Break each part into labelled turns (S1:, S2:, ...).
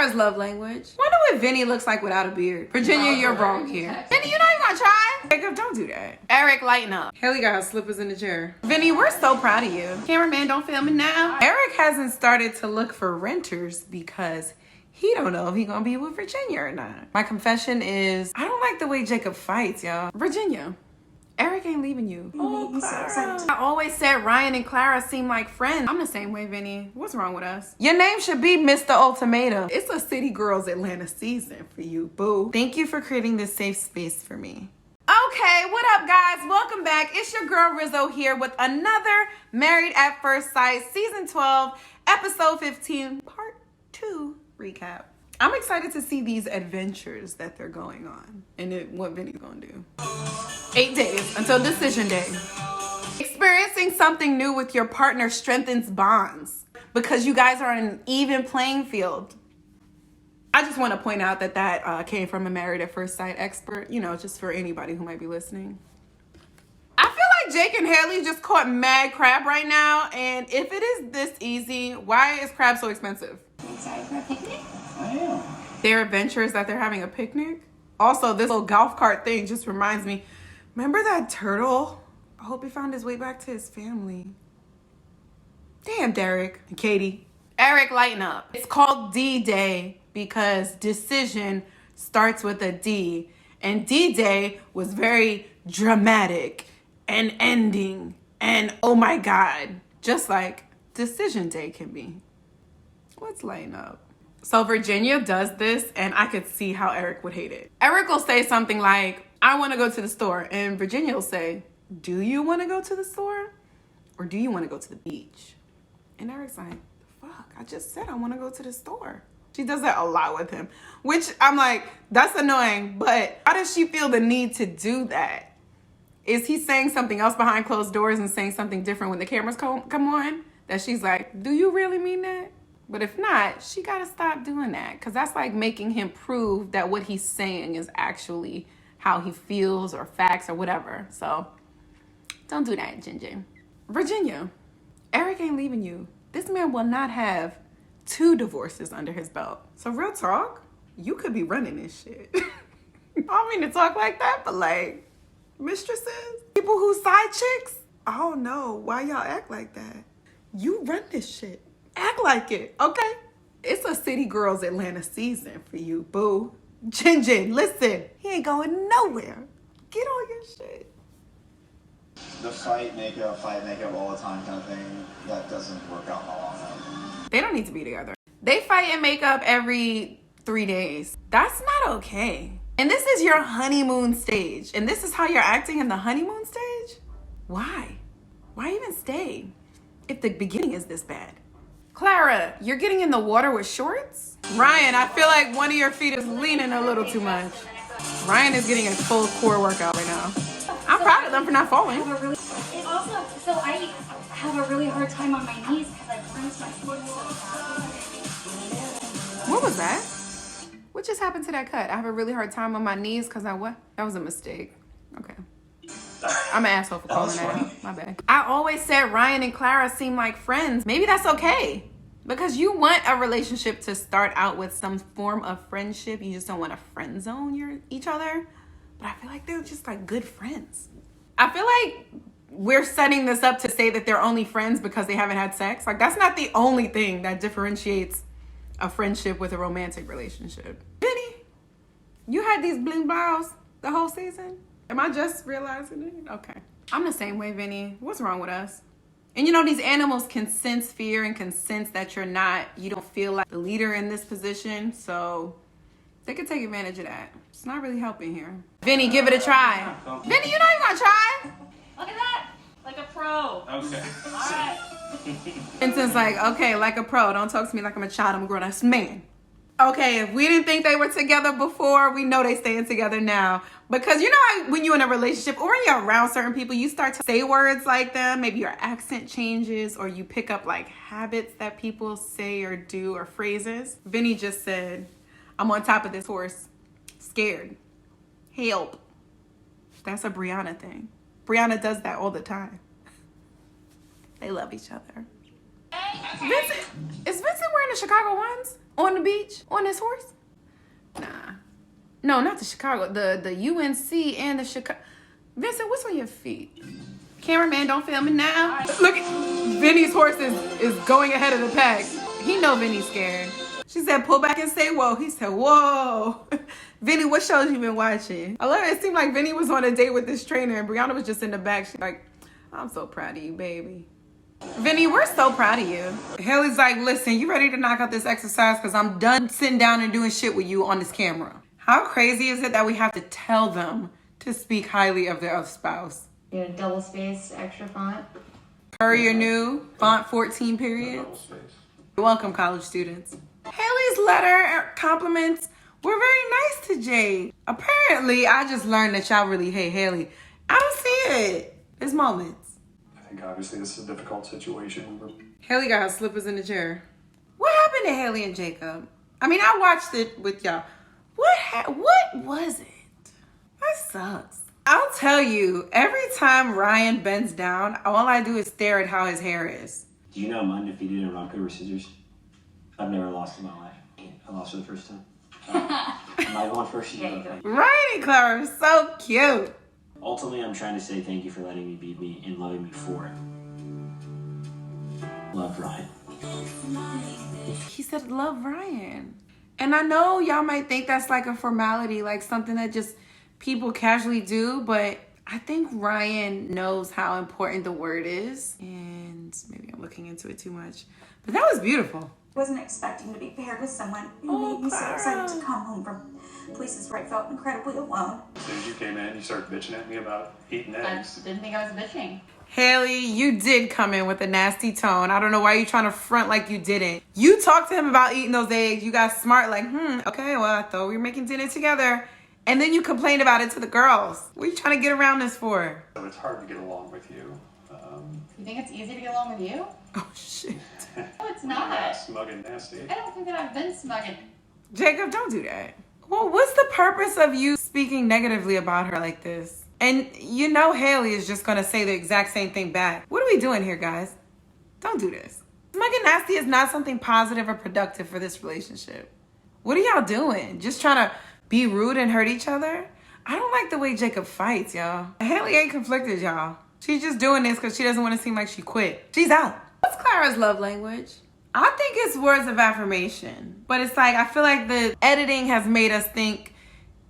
S1: Clara'S love language. Wonder what Vinny looks like without a beard. Virginia, you're wrong here. Vinny, you're not even gonna try? Jacob, don't do that. Eric, lighten up. Haley got her slippers in the chair. Vinny, we're so proud of you. Cameraman, don't film it now. Eric hasn't started to look for renters because he don't know if he gonna be with Virginia or not. My confession is, I don't like the way Jacob fights, y'all. Virginia, Eric ain't leaving you. Oh, Clara. I always said Ryan and Clara seem like friends. I'm the same way, Vinny. What's wrong with us? Your name should be Mr. Ultimatum. It's a City Girls Atlanta season for you, boo. Thank you for creating this safe space for me. Okay, what up, guys? Welcome back. It's your girl Rizzo here with another Married at First Sight Season 12, Episode 15, Part 2 recap. I'm excited to see these adventures that they're going on and what Vinny's gonna do. 8 days until decision day. Experiencing something new with your partner strengthens bonds because you guys are on an even playing field. I just want to point out that came from a Married at First Sight expert, you know, just for anybody who might be listening. I feel like Jake and Haley just caught mad crab right now, and if it is this easy, why is crab so expensive?
S2: Excited for a picnic?
S1: Their adventure is that they're having a picnic. Also, this little golf cart thing just reminds me, remember that turtle? I hope he found his way back to his family. Damn, Derek and Katie. Eric, lighten up. It's called D-Day because decision starts with a D. And D-Day was very dramatic and ending and oh my God, just like decision day can be. Let's lighten up. So Virginia does this and I could see how Eric would hate it. Eric will say something like, I want to go to the store. And Virginia will say, do you want to go to the store? Or do you want to go to the beach? And Eric's like, fuck, I just said I want to go to the store. She does that a lot with him, which I'm like, that's annoying. But how does she feel the need to do that? Is he saying something else behind closed doors and saying something different when the cameras come on? That she's like, do you really mean that? But if not, she got to stop doing that because that's like making him prove that what he's saying is actually how he feels or facts or whatever. So don't do that, Ginger. Virginia, Eric ain't leaving you. This man will not have 2 divorces under his belt. So real talk, you could be running this shit. I don't mean to talk like that, but like mistresses, people who side chicks, I don't know why y'all act like that. You run this shit. Act like it, okay? It's a City Girls Atlanta season for you, boo. Jin, listen, he ain't going nowhere. Get on your shit.
S3: The fight makeup all the time kind of thing, that doesn't work out in the long run.
S1: They don't need to be together. They fight and make up every 3 days. That's not okay. And this is your honeymoon stage. And this is how you're acting in the honeymoon stage? Why? Why even stay if the beginning is this bad? Clara, you're getting in the water with shorts? Ryan, I feel like one of your feet is leaning a little too much. Ryan is getting a full core workout right now. I'm proud of them for not falling.
S2: It also, so I have a really hard time on my knees because I bruised my foot so bad.
S1: What was that? What just happened to that cut? I have a really hard time on my knees because I what? That was a mistake. Okay. I'm an asshole for calling that out. My bad. I always said Ryan and Clara seem like friends. Maybe that's okay. Because you want a relationship to start out with some form of friendship. You just don't want to friend zone each other. But I feel like they're just like good friends. I feel like we're setting this up to say that they're only friends because they haven't had sex. Like that's not the only thing that differentiates a friendship with a romantic relationship. Vinny, you had these bling blows the whole season? Am I just realizing it? Okay. I'm the same way, Vinny. What's wrong with us? And you know, these animals can sense fear and can sense that you don't feel like the leader in this position. So they can take advantage of that. It's not really helping here. Vinny, give it a try. Vinny, you're not even gonna try?
S2: Look at that! Like a pro.
S3: Okay.
S2: Alright.
S1: Vincent's like, okay, like a pro. Don't talk to me like I'm a child. I'm a grown-ass man. Okay, if we didn't think they were together before, we know they staying together now. Because you know how when you're in a relationship or when you're around certain people, you start to say words like them. Maybe your accent changes or you pick up like habits that people say or do or phrases. Vinny just said, I'm on top of this horse. Scared. Help. That's a Brianna thing. Brianna does that all the time. They love each other. Vincent, is Vincent wearing the Chicago ones? On the beach? On his horse? Nah. No, not the Chicago. The UNC and the Chicago. Vincent, what's on your feet? Cameraman, don't film it now. Look, Vinny's horse is going ahead of the pack. He know Vinny's scared. She said, pull back and say, whoa. He said, whoa. Vinny, what shows you been watching? I love it. It seemed like Vinny was on a date with this trainer and Brianna was just in the back. She's like, I'm so proud of you, baby. Vinny, we're so proud of you. Haley's like, listen, you ready to knock out this exercise? Because I'm done sitting down and doing shit with you on this camera. How crazy is it that we have to tell them to speak highly of their other spouse?
S4: You know, double space, extra font.
S1: Courier new, font 14 period. You're welcome, college students. Haley's letter compliments were very nice to Jade. Apparently, I just learned that y'all really hate Haley. I don't see it. There's moments.
S5: I think obviously this is a difficult situation.
S1: Haley got her slippers in the chair. What happened to Haley and Jacob? I mean, I watched it with y'all. What was it? That sucks. I'll tell you, every time Ryan bends down, all I do is stare at how his hair is.
S6: Do you know I'm undefeated in rock, paper, scissors? I've never lost in my life. I lost for the first time. Am I going first?
S4: Yeah,
S1: Ryan and Clara are so cute.
S6: Ultimately, I'm trying to say thank you for letting me be me and loving me for it. Love, Ryan.
S1: He said, love Ryan. And I know y'all might think that's like a formality, like something that just people casually do, but I think Ryan knows how important the word is. And maybe I'm looking into it too much. But that was beautiful.
S7: Wasn't expecting to be paired with someone who made me so excited to come home from places where I felt incredibly alone.
S5: As soon as you came in, you started bitching at me about eating
S4: I
S5: eggs.
S4: didn't think I was bitching.
S1: Haley, you did come in with a nasty tone. I don't know why you're trying to front like you didn't. You talked to him about eating those eggs. You got smart like, okay, well, I thought we were making dinner together. And then you complained about it to the girls. What are you trying to get around this for?
S5: So it's hard to get along with you.
S4: You think it's easy to get along with you?
S1: Oh, shit.
S4: No, it's not.
S5: Smug and nasty.
S4: I don't think that I've been smug and...
S1: Jacob, don't do that. Well, what's the purpose of you speaking negatively about her like this? And you know Haley is just going to say the exact same thing back. What are we doing here, guys? Don't do this. Smug and nasty is not something positive or productive for this relationship. What are y'all doing? Just trying to be rude and hurt each other? I don't like the way Jacob fights, y'all. Haley ain't conflicted, y'all. She's just doing this because she doesn't want to seem like she quit. She's out. What's Clara'S love language? I think it's words of affirmation. But it's like, I feel like the editing has made us think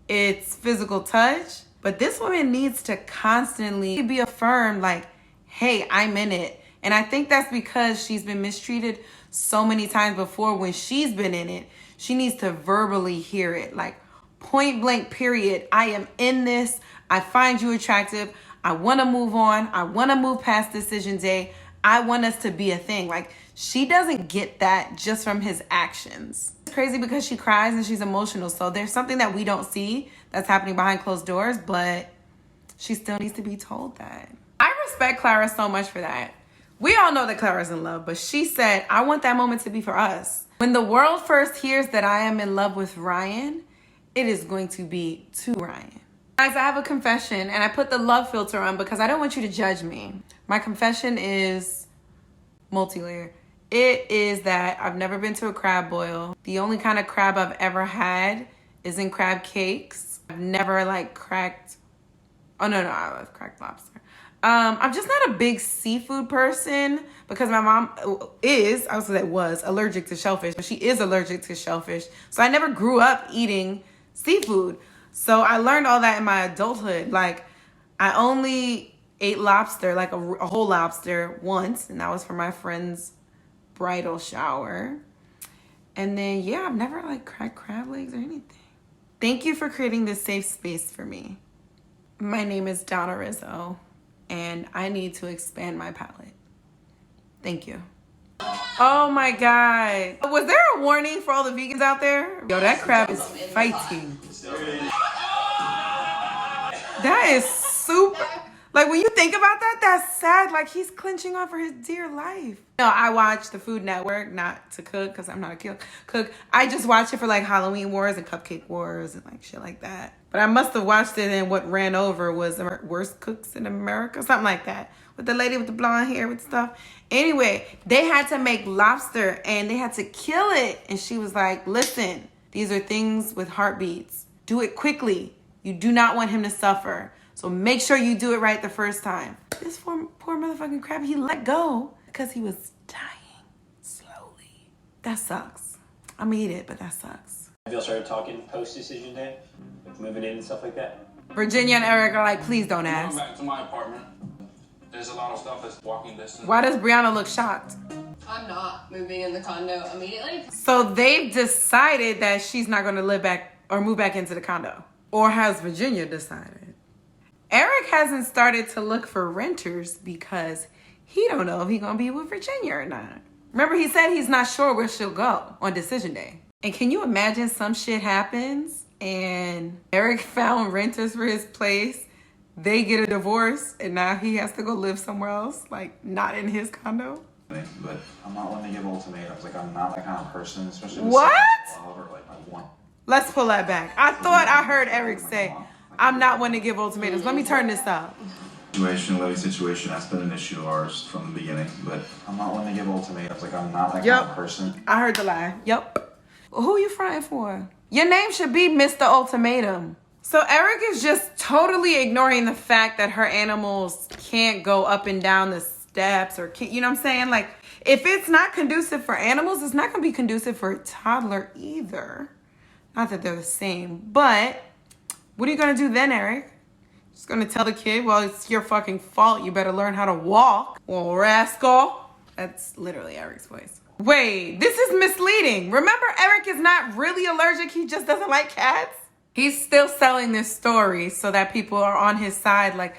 S1: it's physical touch. But this woman needs to constantly be affirmed like, hey, I'm in it. And I think that's because she's been mistreated so many times before. When she's been in it, she needs to verbally hear it. Like, point blank period. I am in this. I find you attractive. I want to move on. I want to move past decision day. I want us to be a thing. Like, she doesn't get that just from his actions. It's crazy because she cries and she's emotional. So there's something that we don't see that's happening behind closed doors, but she still needs to be told that. I respect Clara so much for that. We all know that Clara's in love, but she said, I want that moment to be for us. When the world first hears that I am in love with Ryan, it is going to be to Ryan. Guys, I have a confession, and I put the love filter on because I don't want you to judge me. My confession is multi-layer. It is that I've never been to a crab boil. The only kind of crab I've ever had is in crab cakes. I've never cracked, I love cracked lobster. I'm just not a big seafood person because my mom was allergic to shellfish, but she is allergic to shellfish. So I never grew up eating seafood. So I learned all that in my adulthood. Like, I only ate lobster, like a whole lobster once, and that was for my friend's bridal shower. And then, yeah, I've never cracked crab legs or anything. Thank you for creating this safe space for me. My name is Donna Rizzo, and I need to expand my palate. Thank you. Oh my God. Was there a warning for all the vegans out there? Yo, that crab is fighting. That is super. Like, when you think about that, that's sad. Like, he's clinching on for his dear life. No, I watch the Food Network, not to cook, because I'm not a cook. I just watch it for, like, Halloween Wars and Cupcake Wars and, like, shit like that. But I must have watched it, and what ran over was Worst Cooks in America, something like that. With the lady with the blonde hair with stuff. Anyway, they had to make lobster, and they had to kill it. And she was like, listen, these are things with heartbeats. Do it quickly. You do not want him to suffer. So make sure you do it right the first time. This poor motherfucking crab, he let go because he was dying slowly. That sucks. I'm gonna eat it, but that sucks.
S6: Have y'all started talking post-decision day? Like moving in and stuff like that?
S1: Virginia and Eric are like, please don't
S8: I'm
S1: ask.
S8: going back to my apartment. There's a lot of stuff that's walking distance.
S1: Why does Brianna look shocked?
S9: I'm not moving in the condo immediately.
S1: So they've decided that she's not gonna live back or move back into the condo. Or has Virginia decided? Eric hasn't started to look for renters because he don't know if he's gonna be with Virginia or not. Remember, he said he's not sure where she'll go on decision day. And can you imagine some shit happens and Eric found renters for his place, they get a divorce, and now he has to go live somewhere else, like not in his condo?
S3: But I'm not one to give ultimatums. Like, I'm not that kind of person, especially with
S1: What?
S3: love or like I want.
S1: Let's pull that back. I thought I heard Eric say, I'm not one to give ultimatums. Let me turn this up.
S3: Living situation, that's been an issue of ours from the beginning. But I'm not one to give ultimatums. Like, I'm not that kind of person.
S1: I heard the lie. Yep. Who you frying for? Your name should be Mr. Ultimatum. So Eric is just totally ignoring the fact that her animals can't go up and down the steps or, you know what I'm saying? Like, if it's not conducive for animals, it's not going to be conducive for a toddler either. Not that they're the same, but what are you going to do then, Eric? Just going to tell the kid, well, it's your fucking fault. You better learn how to walk. Well, rascal. That's literally Eric's voice. Wait, this is misleading. Remember, Eric is not really allergic. He just doesn't like cats. He's still selling this story so that people are on his side like,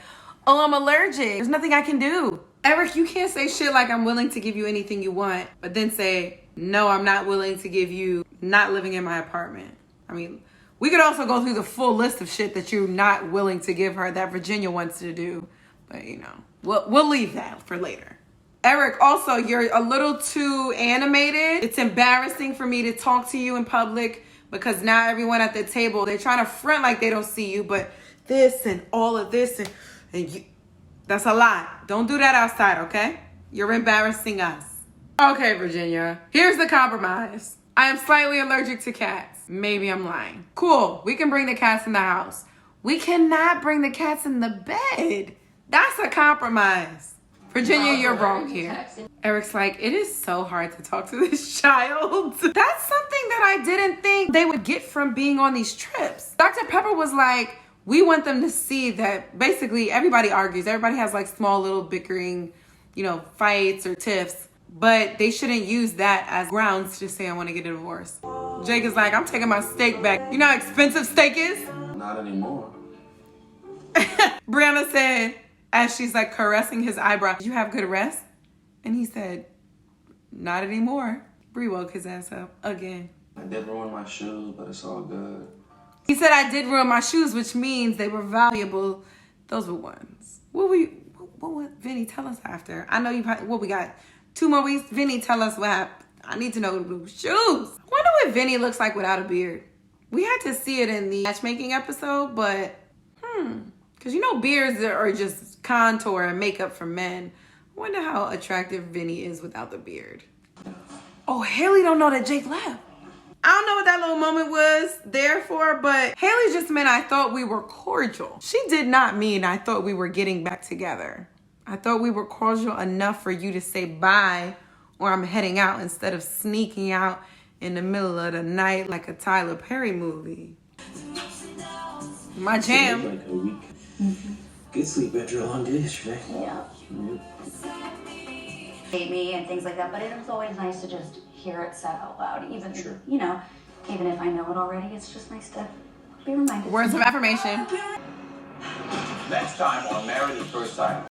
S1: oh, I'm allergic. There's nothing I can do. Eric, you can't say shit like I'm willing to give you anything you want, but then say, no, I'm not willing to give you not living in my apartment. I mean, we could also go through the full list of shit that you're not willing to give her that Virginia wants to do. But, you know, we'll leave that for later. Eric, also, you're a little too animated. It's embarrassing for me to talk to you in public because now everyone at the table, they're trying to front like they don't see you, but this and all of this and you, that's a lot. Don't do that outside, okay? You're embarrassing us. Okay, Virginia, here's the compromise. I am slightly allergic to cats. Maybe I'm lying. Cool, we can bring the cats in the house. We cannot bring the cats in the bed. That's a compromise. Virginia, you're wrong here. Eric's like, it is so hard to talk to this child. That's something that I didn't think they would get from being on these trips. Dr. Pepper was like, we want them to see that basically everybody argues. Everybody has like small little bickering, you know, fights or tiffs. But they shouldn't use that as grounds to say I want to get a divorce. Jake is like, I'm taking my steak back. You know how expensive steak is?
S8: Not anymore.
S1: Brianna said, as she's like caressing his eyebrow, did you have good rest? And he said, not anymore. Bree woke his ass up again.
S8: I did ruin my shoes, but it's all good.
S1: He said, I did ruin my shoes, which means they were valuable. Those were ones. What would Vinny tell us after? I know we got 2 more weeks. Vinny, tell us what happened. I need to know the shoes. I wonder what Vinny looks like without a beard. We had to see it in the matchmaking episode, but because you know beards are just contour and makeup for men. I wonder how attractive Vinny is without the beard. Oh, Haley don't know that Jake left. I don't know what that little moment was there for, but Haley just meant I thought we were cordial. She did not mean I thought we were getting back together. I thought we were cordial enough for you to say bye or I'm heading out instead of sneaking out in the middle of the night like a Tyler Perry movie. My jam.
S6: Like a week. Good sleep after a long day yesterday.
S7: Yeah. Hate me and things like that, but it was always nice to just hear it said out loud. Even, you know, even if I know it already, it's just nice to be reminded.
S1: Words of affirmation.
S8: Next time on Married at First Sight.